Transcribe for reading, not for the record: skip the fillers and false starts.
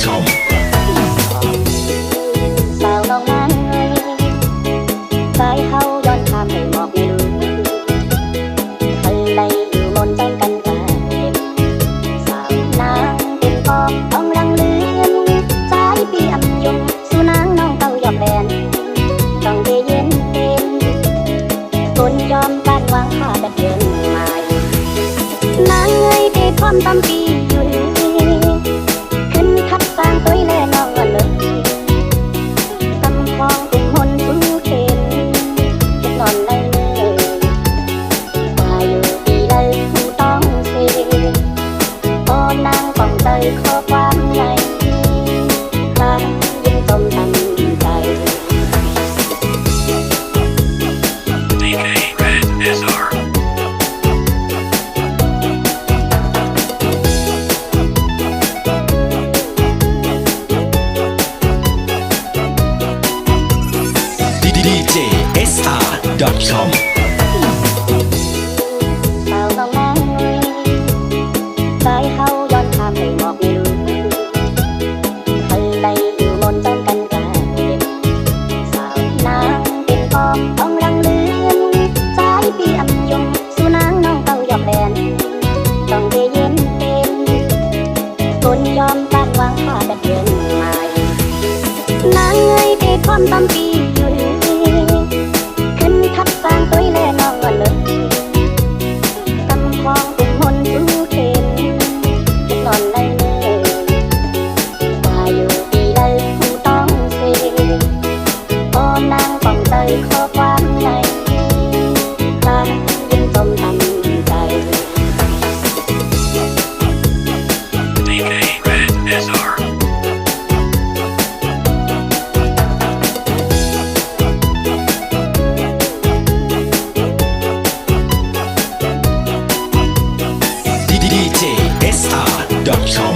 com สาวน้องนางเอ้ยสายเฮาย้อนข้ามให้หมอกไม่รู้เคยได้อยู่มนต์จำกันกันสาวนางเป็นปอบต้องรังเลือนสายปีอำยงสู่นางน้องเต้าหยอกแลนต้องได้เย็นเป็นคนยอมการวางค่าแบบเดินมายนางเอ้ยได้พร้อมตำปีอยู่ขึ้นทับสร้างตัวแลน้องวันเลยกำพองกลุ่มหนสู้เข็นเก็บนอนได้เลยว่าอยู่ปีเลยผู้ต้องเสียโอ้นางป้องเตยขอความในครั้งยิ่งจมตั้งใจ DK Red SR DJSR.com สาวน้องนางเอ้ยสายเฮาย้อนข้ามให้หมอกไม่รู้เคยได้อยู่มนต์จำกันกันสาวนางเป็นปอบต้องรังเลือนสายปีอำยงสู่นางน้องเต้าหยอกแลนต้องได้เย็นเป็นคนยอมการวางค่าแบบเดินมายนางเอ้ยได้พร้อมตำปีอยู่ขึ้นทับสร้างตัวแลน้องวันเลยกำพองกลุ่มหนสู้เข็นเก็บนอนได้เลยว่าอยู่ปีเลยผู้ต้องเสียโอ้นางป้องเตยขอความในครั้งยิ่งจมตั้งใจ DK Red SR DJSR.com